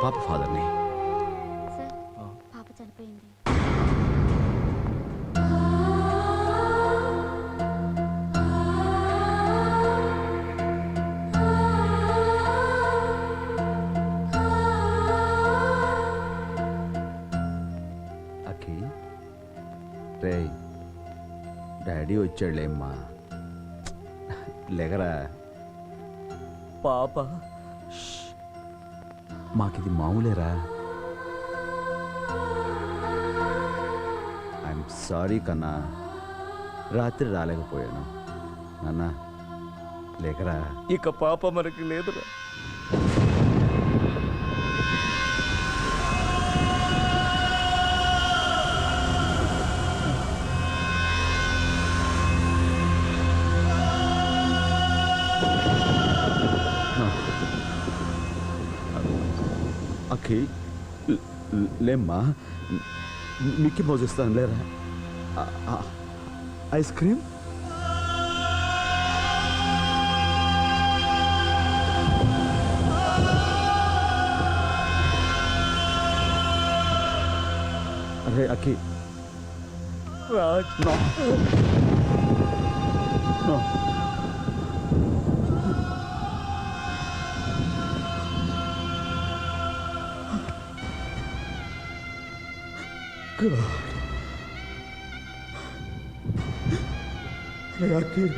పాప ఫాదర్ని. సార్ పాప చనిపోయింది. అఖి రే, డాడీ వచ్చాడులేమ్మా, లేగరా. పాప మాకిది మామూలేరా. ఐఎమ్ సారీ కన్నా, రాత్రి రాలేకపోయాను. నాన్న లేకరా. ఇక పాప మనకి లేదురా. అఖి లేమ్మా, మిక్కి మోజిస్తాను లేరా. ఐస్ క్రీమ్ అరే Akhi. Raj no no. God. Reactive.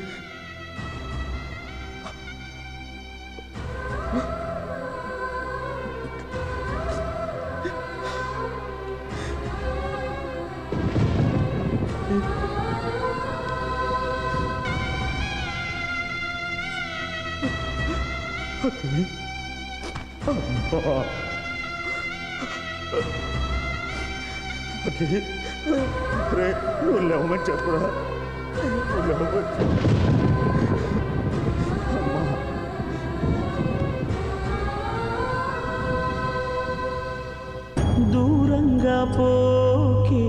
Okay. Okay రే, నువ్వు లేవమని చెప్పురా. నువ్వు లేవమని అమ్మా. దూరంగా పోకి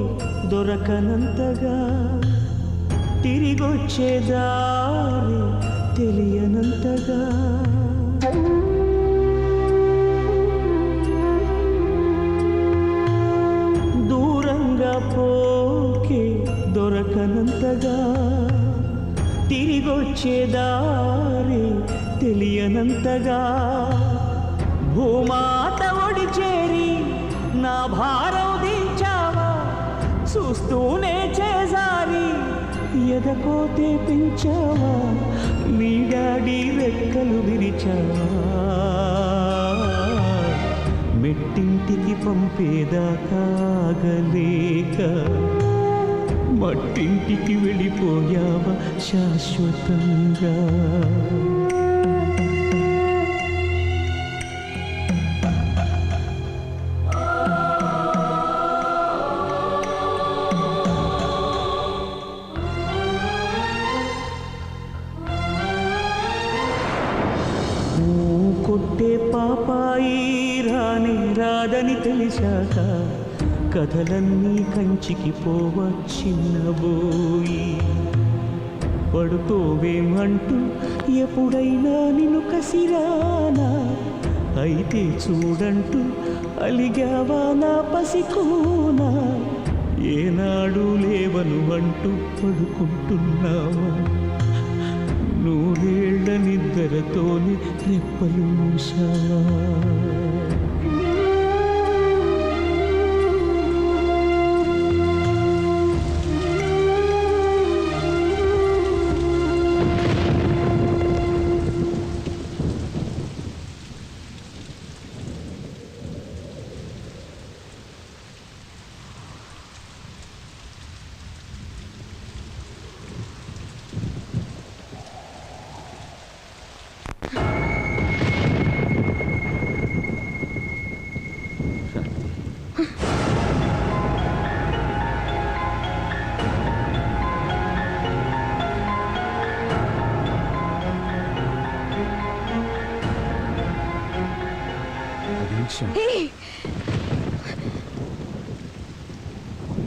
దొరకనంతగా, తిరిగొచ్చే దారి తెలియనంతగా, పోకి దొరకనంతగా, తిరిగొచ్చే దారి తెలియనంతగా, భూమాత ఒడి చేరి నా భారం దించావా, చూస్తూనే చేసారి ఎదకోతే పెంచావా, నీ డాడీ రెక్కలు విరిచావా, మెట్టింటికి పంపేదాకాగలేక మట్టింటికి వెళ్ళిపోయావా శాశ్వతంగా. కొట్టే పాపాయి రాని రాదని తెలిసాక, కథలన్నీ కంచికి పోవచ్చిన్నబోయి, పడుకోవేమంటూ ఎప్పుడైనా నిన్ను కసిరానా, అయితే చూడంటూ అలిగావా నా పసికోనా, ఏనాడు లేవను అంటూ పడుకుంటున్నావా, నూరేళ్ల నిద్రతోనే రెప్పలు మూసావా.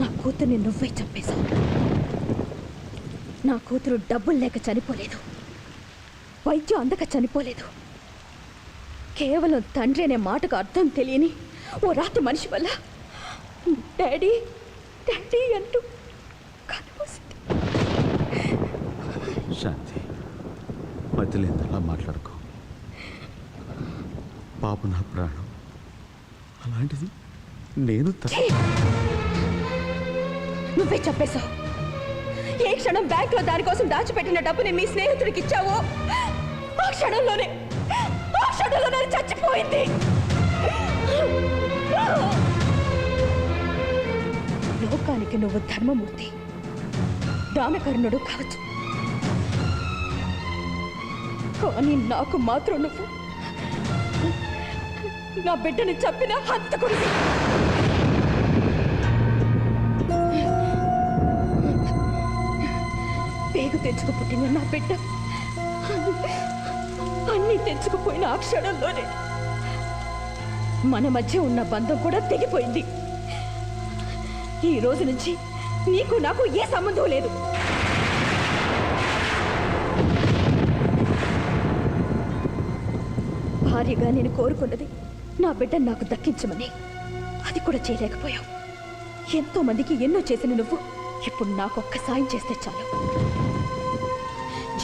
నా కూతుర్ని నువ్వే చంపేశావు. నా కూతురు డబ్బులు లేక చనిపోలేదు, వైద్యం అందక చనిపోలేదు, కేవలం తండ్రి అనే మాటకు అర్థం తెలియని ఓ రాతి మనిషి వల్ల డాడీ డాడీ అంటూ కనుమూసింది. శాంతి, మధ్యలేందలా మాట్లాడుకో. పాప నా ప్రాణం. అలాంటిది నేను నువ్వే చెప్పేశావు. ఏ క్షణం బ్యాంకులో దానికోసం దాచిపెట్టిన డబ్బుని మీ స్నేహితుడికి ఇచ్చావో ఆ క్షణంలోనే చచ్చిపోయింది. లోకానికి నువ్వు ధర్మమూర్తి, దానకర్ణుడు కావచ్చు, కానీ నాకు మాత్రం నువ్వు నా బిడ్డని చంపిన హంతకుడు. పేగు తెచ్చుకు పుట్టిన నా బిడ్డ అన్నీ తెచ్చుకుపోయిన ఆ క్షణంలోనే మన మధ్య ఉన్న బంధం కూడా తెగిపోయింది. ఈ రోజు నుంచి నీకు నాకు ఏ సంబంధం లేదు. భార్యగా నేను కోరుకున్నది నా బిడ్డను నాకు దక్కించమని, అది కూడా చేయలేకపోయావు. ఎంతో మందికి ఎన్నో చేసిన నువ్వు ఇప్పుడు నాకు ఒక్క సాయం చేస్తే చాలు.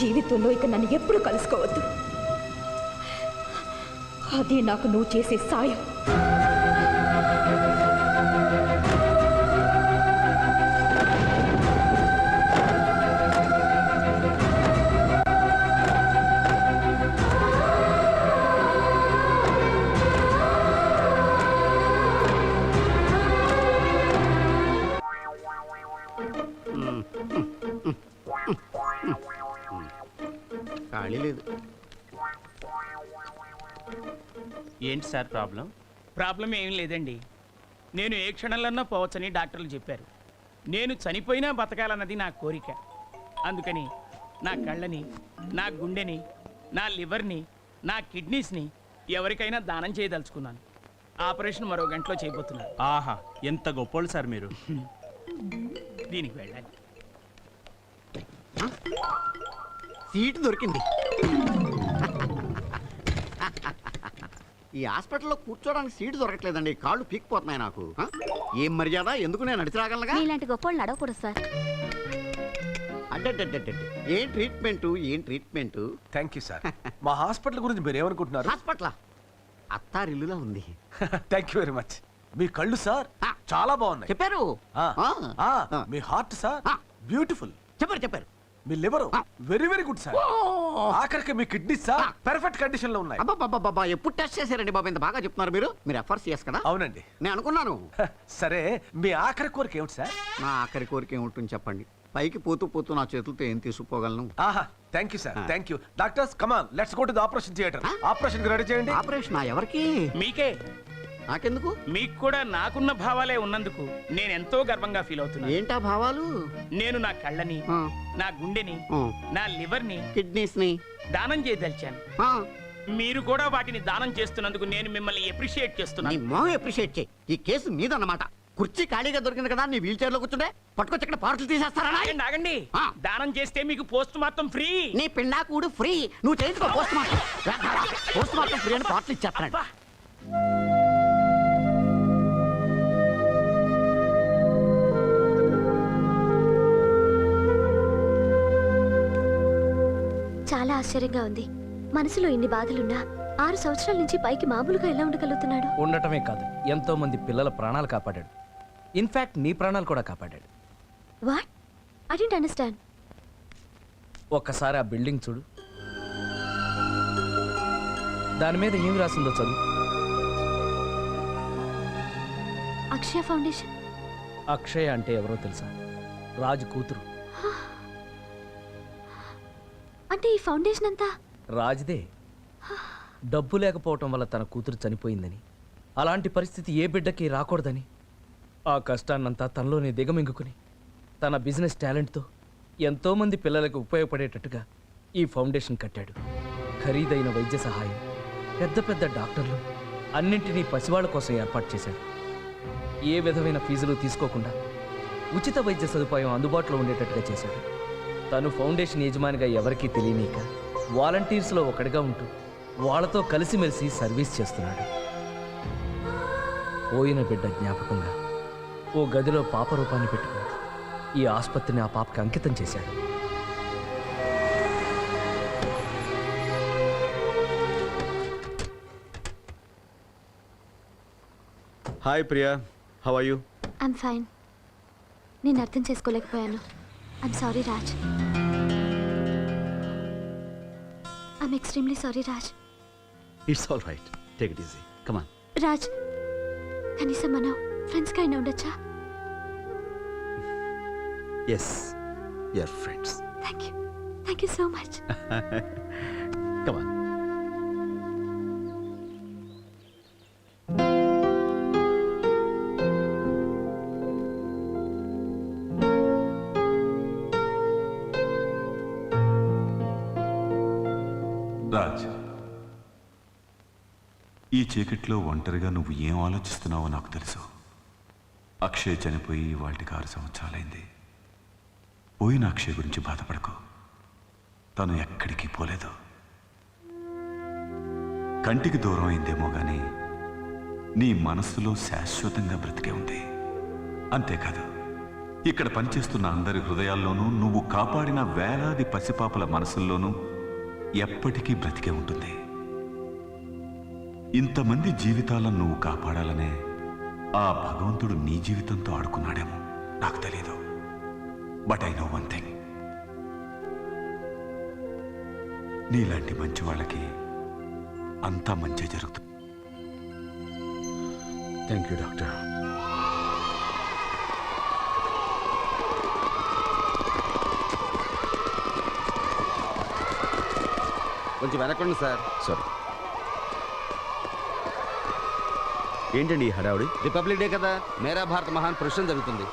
జీవితంలో ఇక నన్ను ఎప్పుడు కలుసుకోవద్దు. అదే నాకు నువ్వు చేసే సాయం. ఖాళీ లేదు. ఏంటి సార్ ప్రాబ్లం? ప్రాబ్లం ఏం లేదండి. నేను ఏ క్షణంలోనో పోవచ్చని డాక్టర్లు చెప్పారు. నేను చనిపోయినా బతకాలన్నది నా కోరిక. అందుకని నా కళ్ళని, నా గుండెని, నా లివర్ని, నా కిడ్నీస్ని ఎవరికైనా దానం చేయదలుచుకున్నాను. ఆపరేషన్ మరో గంటలో చేయబోతున్నాను. ఆహా, ఎంత గొప్పోళ్ళు సార్ మీరు. దీనికి వెళ్ళాలి. సీటు దొరికింది. ఈ హాస్పిటల్లో కూర్చోడానికి సీటు దొరకట్లేదండి. కాళ్ళు పీక్కిపోతున్నాయి నాకు. ఏం మర్యాద? ఎందుకు నేను నడిచి రాగలగా? ఇలాంటి గొప్పవాళ్ళు అడగకూడదు సార్. అడ్డడ్డడ్డడ్డ ఏం ట్రీట్మెంటు. Thank you sir. మా హాస్పిటల్ గురించి మీరు ఏమనుకుంటున్నారు? హాస్పిటల్ అత్తారిల్లులా ఉంది. Thank you very much. మీ కళ్ళు సార్ చాలా బాగున్నాయి. చెప్పారు. మీ హార్ట్ సార్ బ్యూటిఫుల్. చెప్పారు. మీ liver very very good sir. ఆఖరికి మీ కిడ్నీ సార్ పర్ఫెక్ట్ కండిషన్ లో ఉన్నాయి. అబ్బా ఎప్పుడు టెస్ట్ చేశారండి బాబు? ఇంత బాగా చెప్తున్నారు మీరు. FRCS కదా? అవునండి. నేను అనుకున్నాను. సరే, మీ ఆఖరి కోరిక ఏమిటి సార్? నా ఆఖరి కోరిక ఏముంటుంది చెప్పండి. పైకి పోతూ నా చేతులతో ఏం తీసుకుపోగలను? ఆహా, thank you sir. Thank you. Doctors come on, let's go to the operation theatre. Operation కి రెడీ చేయండి. ఆపరేషన్ ఎవరికి? మీకే. నాకెందుకు? మీకు కూడా నాకున్న భావాలే ఉన్నందుకు నేను ఎంతో గర్వంగా ఫీల్ అవుతున్నాను. ఏంటా భావాలు? నేను నా కళ్ళని, నా గుండెని, నా లివర్ని, కిడ్నీస్ ని దానం చేయదలిచాను. మీరు కూడా వాటిని దానం చేస్తున్నందుకు నేను మిమ్మల్ని అప్రిషియేట్ చేస్తున్నాను. అప్రిషియేట్ చేయి. ఈ కేసు మీదన్నమాట. కుర్చీ ఖాళీగా దొరికింది కదా, నీ వీల్ చైర్ లో కూర్చుంటే పట్టుకొచ్చి ఇక్కడ పార్సల్ తీసేస్తారా? ఆగండి. దానం చేస్తే మీకు పోస్ట్ మార్టం ఫ్రీ. నీ పిండాకుడు ఫ్రీ. నువ్వు చేయించుకో పోస్ట్ మార్టం ఫ్రీ అని పార్సల్ ఇచ్చేస్తాడు. చాలా ఆశ్చర్యంగా ఉంది. మనసులో ఇన్ని బాధలున్నా 6 సంవత్సరాల నుంచి పైకి మామూలుగా ఎలా ఉండగలుగుతున్నాడు? ఉండటమే కాదు, ఎంతో మంది పిల్లల ప్రాణాలు కాపాడాడు. ఇన్ఫాక్ట్ నీ ప్రాణాలు కూడా కాపాడాడు. వాట్? I don't understand. ఒక్కసారి ఆ బిల్డింగ్ చూడు. దాని మీద ఏమి రాసిందో చదువు. అక్షయ ఫౌండేషన్. అక్షయ అంటే ఎవరో తెలుసా? రాజు కూతురు. అంటే ఈ ఫౌండేషన్ అంతా రాజుదే. డబ్బు లేకపోవటం వల్ల తన కూతురు చనిపోయిందని, అలాంటి పరిస్థితి ఏ బిడ్డకి రాకూడదని ఆ కష్టాన్నంతా తనలోనే దిగమింగుకుని తన బిజినెస్ టాలెంట్తో ఎంతోమంది పిల్లలకు ఉపయోగపడేటట్టుగా ఈ ఫౌండేషన్ కట్టాడు. ఖరీదైన వైద్య సహాయం, పెద్ద పెద్ద డాక్టర్లు అన్నింటినీ పసివాళ్ల కోసం ఏర్పాటు చేశాడు. ఏ విధమైన ఫీజులు తీసుకోకుండా ఉచిత వైద్య సదుపాయం అందుబాటులో ఉండేటట్టుగా చేశాడు. తను ఫౌండేషన్ యజమానిగా ఎవరికీ తెలియనీక వాలంటీర్స్లో ఒకటిగా ఉంటూ వాళ్ళతో కలిసిమెలిసి సర్వీస్ చేస్తున్నాడు. పోయిన బిడ్డ జ్ఞాపకంగా ఓ గదిలో పాప రూపాన్ని పెట్టుకుని ఈ ఆసుపత్రిని ఆ పాపకి అంకితం చేశాడు. Hi Priya, how are you? I'm fine. నేను అర్థం చేసుకోలేకపోయాను. I'm sorry Raj. I'm extremely sorry Raj. It's all right, take it easy, come on. Raj, కనీసం మనం ఫ్రెండ్స్గా అయినా ఉండొచ్చా? Yes, your friends. Thank you so much. Come on. Raj, ఈ చీకట్లో ఒంటరిగా నువ్వు ఏం ఆలోచిస్తున్నావో నాకు తెలుసు. అక్షయ్ చనిపోయి వాటికి 6 సంవత్సరాలైంది. పోయిన అక్షయ్ గురించి బాధపడకు. తను ఎక్కడికి పోలేదు. కంటికి దూరం అయిందేమో గాని నీ మనస్సులో శాశ్వతంగా బ్రతికే ఉంది. అంతేకాదు, ఇక్కడ పనిచేస్తున్న అందరి హృదయాల్లోనూ నువ్వు కాపాడిన వేలాది పసిపాపల మనసుల్లోనూ ఎప్పటికీ బ్రతికే ఉంటుంది. ఇంతమంది జీవితాలను నువ్వు కాపాడాలనే ఆ భగవంతుడు నీ జీవితంతో ఆడుకున్నాడేమో నాకు తెలీదు. But I know one thing, నీలాంటి మంచి వాళ్ళకి అంతా మంచి జరుగుతుంది. Thank you doctor. కొంచెం వెనకండి సార్. సారీ. ఏంటండి ఈ హడావుడి? రిపబ్లిక్ డే కదా, మేరా భారత్ మహాన్ పురుషం జరుగుతుంది.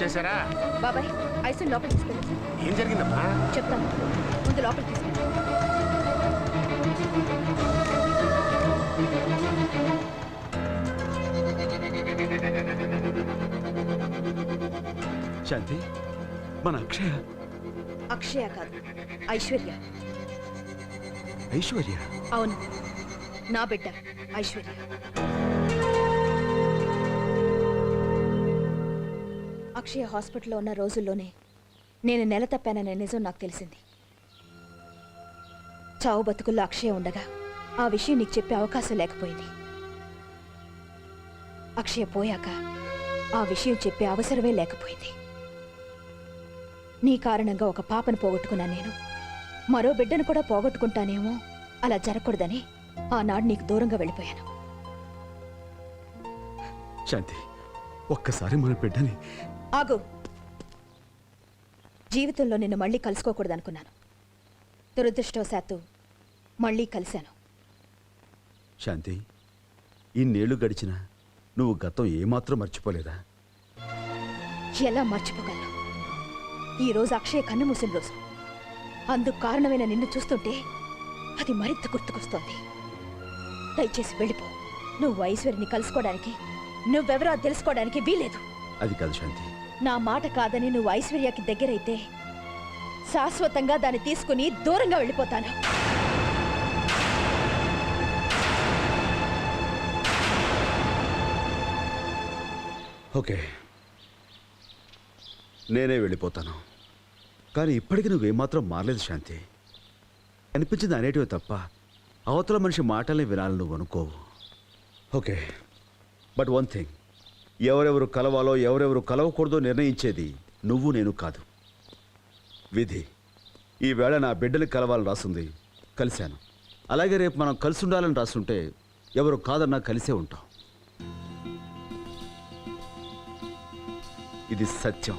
చేశారా? బాబాయ్ ఐసన్ లోపలికి తీసుకెళ్ళి ఏం జరిగిందమ్మా? చెప్తాను, ముందు లోపలికి తీసుకెళ్ళి. శాంతి, మన అక్షయ. అక్షయ కాదు, ఐశ్వర్య. ఐశ్వర్య? అవును, నా బిడ్డ ఐశ్వర్య. అక్షయ హాస్పిటల్లో ఉన్న రోజుల్లోనే నేను నెల తప్పాననే నిజం నాకు తెలిసింది. చావు బతుకుల్లో అక్షయ ఉండగా ఆ విషయం నీకు చెప్పే అవకాశం లేకపోయింది. అక్షయ పోయాక ఆ విషయం చెప్పే అవసరమే లేకపోయింది. నీ కారణంగా ఒక పాపను పోగొట్టుకున్నా నేను, మరో బిడ్డను కూడా పోగొట్టుకుంటానేమో. అలా జరగకూడదని ఆనాడు నీకు దూరంగా వెళ్ళిపోయాను. శాంతి, ఒక్కసారి మన బిడ్డని. ఆగు. జీవితంలో నిన్ను మళ్ళీ కలుసుకోకూడదనుకున్నాను. దురదృష్టవశాత్తు మళ్ళీ కలిశాను. శాంతి, ఇన్నేళ్లు గడిచినా నువ్వు గతం ఏమాత్రం మర్చిపోలేదా? ఎలా మర్చిపోగలను? ఈరోజు అక్షయ కన్ను మూసిన రోజు. అందుకు కారణమైన నిన్ను చూస్తుంటే అది మరింత గుర్తుకొస్తోంది. దయచేసి వెళ్ళిపో. నువ్వు ఐశ్వర్యని కలుసుకోవడానికి, నువ్వెవరో తెలుసుకోవడానికి వీలేదు. అది కాదు శాంతి. నా మాట కాదని నువ్వు ఐశ్వర్యకి దగ్గరైతే శాశ్వతంగా దాన్ని తీసుకుని దూరంగా వెళ్ళిపోతాను. ఓకే, నేనే వెళ్ళిపోతాను. కానీ ఇప్పటికీ నువ్వేమాత్రం మారలేదు శాంతి. అనిపించింది అనేటివి తప్ప అవతల మనిషి మాటలే వినాలని నువ్వు అనుకోవు. ఓకే, బట్ వన్ థింగ్, ఎవరెవరు కలవాలో ఎవరెవరు కలవకూడదో నిర్ణయించేది నువ్వు నేను కాదు, విధి. ఈవేళ నా బిడ్డని కలవాలని రాసుంది, కలిశాను. అలాగే రేపు మనం కలిసి ఉండాలని రాసుంటే ఎవరు కాదన్నా కలిసే ఉంటాం. ఇది సత్యం.